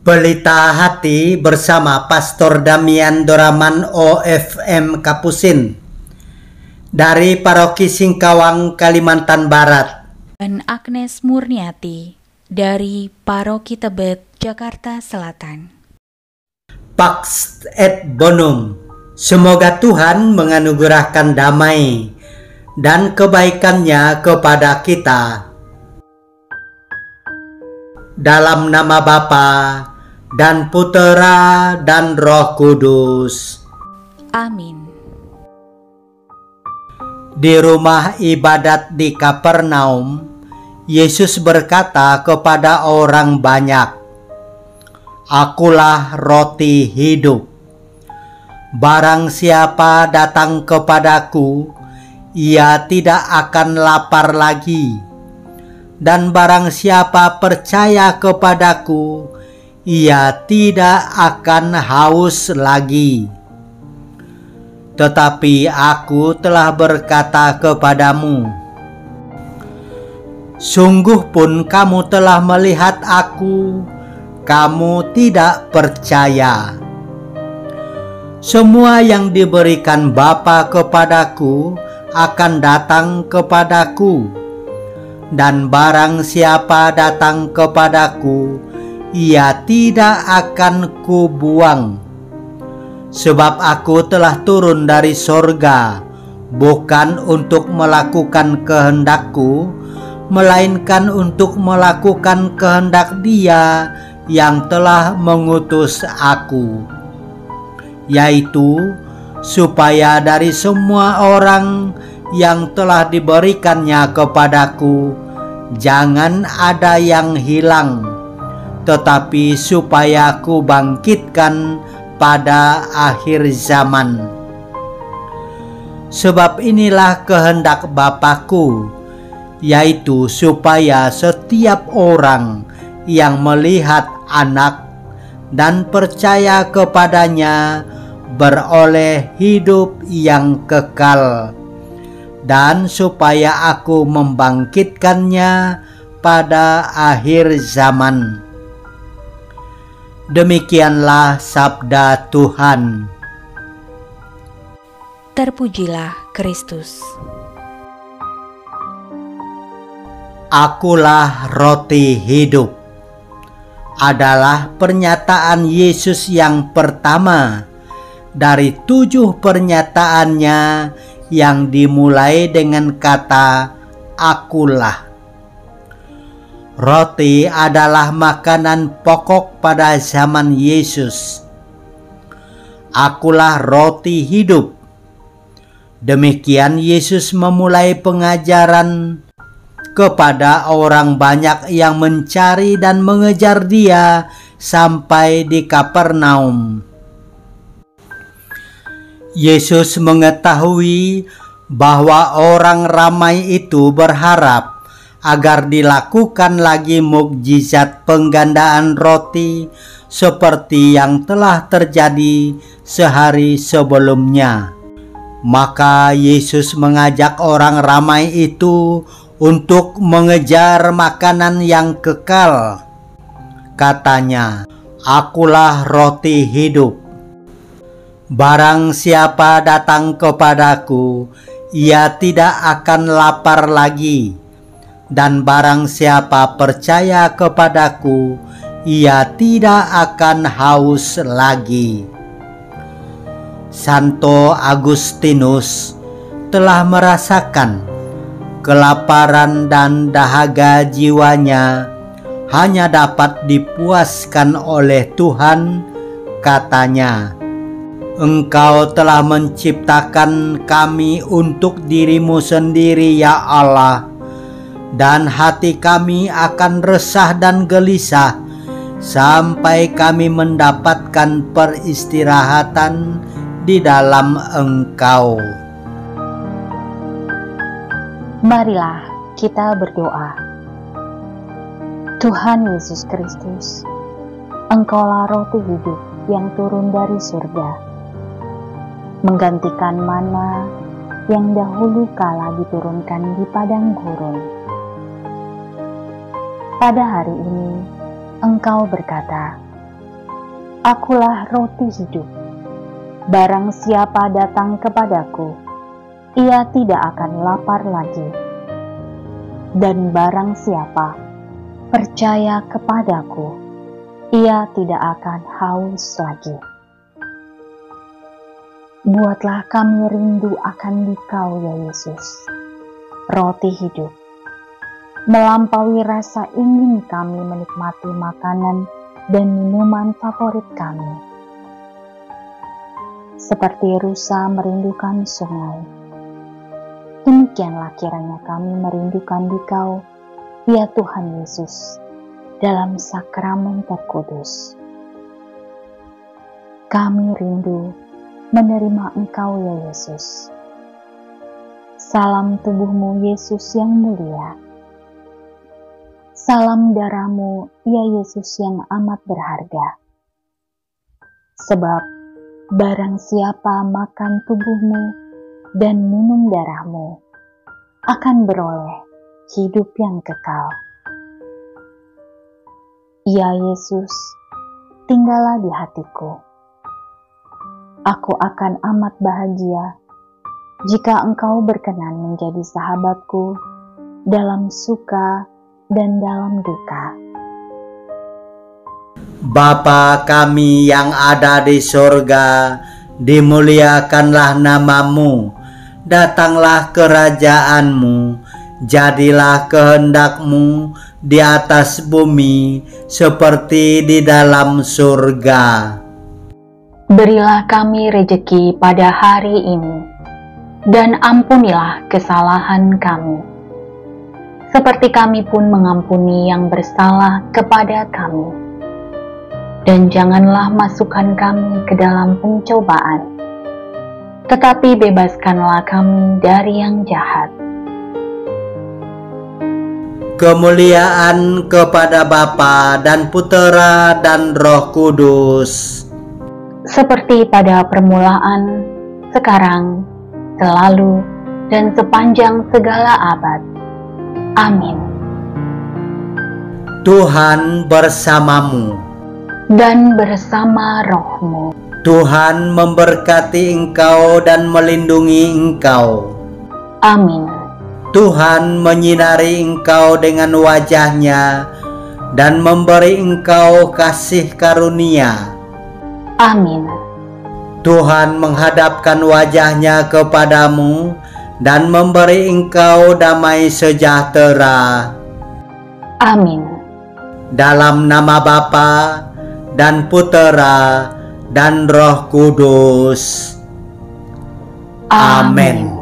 Pelita Hati bersama Pastor Damian Doraman OFM Kapusin dari Paroki Singkawang, Kalimantan Barat, dan Agnes Murniati dari Paroki Tebet, Jakarta Selatan. Pax et Bonum. Semoga Tuhan menganugerahkan damai dan kebaikannya kepada kita. Dalam nama Bapa dan Putera dan Roh Kudus. Amin. Di rumah ibadat di Kapernaum, Yesus berkata kepada orang banyak, "Akulah roti hidup. Barang siapa datang kepadaku, ia tidak akan lapar lagi. Dan barang siapa percaya kepadaku, ia tidak akan haus lagi. Tetapi aku telah berkata kepadamu, sungguh pun kamu telah melihat aku, kamu tidak percaya. Semua yang diberikan Bapa kepadaku akan datang kepadaku. Dan barang siapa datang kepadaku, ia tidak akan kubuang. Sebab aku telah turun dari sorga, bukan untuk melakukan kehendakku, melainkan untuk melakukan kehendak Dia yang telah mengutus aku, yaitu supaya dari semua orang yang telah diberikannya kepadaku, jangan ada yang hilang, tetapi supaya aku bangkitkan pada akhir zaman. Sebab inilah kehendak Bapa-Ku, yaitu supaya setiap orang yang melihat Anak dan percaya kepadanya beroleh hidup yang kekal, dan supaya aku membangkitkannya pada akhir zaman." Demikianlah sabda Tuhan. Terpujilah Kristus. Akulah roti hidup adalah pernyataan Yesus yang pertama dari 7 pernyataannya yang dimulai dengan kata akulah. Roti adalah makanan pokok pada zaman Yesus. Akulah roti hidup. Demikian Yesus memulai pengajaran kepada orang banyak yang mencari dan mengejar Dia sampai di Kapernaum. Yesus mengetahui bahwa orang ramai itu berharap agar dilakukan lagi mukjizat penggandaan roti seperti yang telah terjadi sehari sebelumnya. Maka Yesus mengajak orang ramai itu untuk mengejar makanan yang kekal. Katanya, "Akulah roti hidup. Barang siapa datang kepadaku, ia tidak akan lapar lagi. Dan barang siapa percaya kepadaku, ia tidak akan haus lagi." Santo Agustinus telah merasakan kelaparan dan dahaga jiwanya hanya dapat dipuaskan oleh Tuhan. Katanya, "Engkau telah menciptakan kami untuk dirimu sendiri, ya Allah, dan hati kami akan resah dan gelisah sampai kami mendapatkan peristirahatan di dalam Engkau." Marilah kita berdoa. Tuhan Yesus Kristus, Engkaulah roti hidup yang turun dari surga, menggantikan mana yang dahulu kala diturunkan di padang gurun. Pada hari ini, Engkau berkata, Akulah roti hidup. Barang siapa datang kepadaku, ia tidak akan lapar lagi. Dan barang siapa percaya kepadaku, ia tidak akan haus lagi. Buatlah kami rindu akan Dikau, ya Yesus, roti hidup. Melampaui rasa ingin kami menikmati makanan dan minuman favorit kami. Seperti rusa merindukan sungai, demikianlah kiranya kami merindukan Dikau, ya Tuhan Yesus, dalam sakramen terkudus. Kami rindu menerima Engkau, ya Yesus. Salam tubuh-Mu, Yesus yang mulia. Salam darah-Mu, ya Yesus yang amat berharga. Sebab barang siapa makan tubuh-Mu dan minum darah-Mu akan beroleh hidup yang kekal. Ya Yesus, tinggallah di hatiku. Aku akan amat bahagia jika Engkau berkenan menjadi sahabatku dalam suka dan dalam duka. Bapa kami yang ada di surga, dimuliakanlah nama-Mu, datanglah kerajaan-Mu, jadilah kehendak-Mu di atas bumi seperti di dalam surga. Berilah kami rejeki pada hari ini, dan ampunilah kesalahan kami, seperti kami pun mengampuni yang bersalah kepada kami. Dan janganlah masukkan kami ke dalam pencobaan, tetapi bebaskanlah kami dari yang jahat. Kemuliaan kepada Bapa dan Putera dan Roh Kudus, seperti pada permulaan, sekarang, selalu, dan sepanjang segala abad. Amin. Tuhan bersamamu, dan bersama roh-Mu. Tuhan memberkati engkau dan melindungi engkau. Amin. Tuhan menyinari engkau dengan wajah-Nya dan memberi engkau kasih karunia. Amin. Tuhan menghadapkan wajah-Nya kepadamu dan memberi engkau damai sejahtera. Amin. Dalam nama Bapa dan Putera dan Roh Kudus. Amin.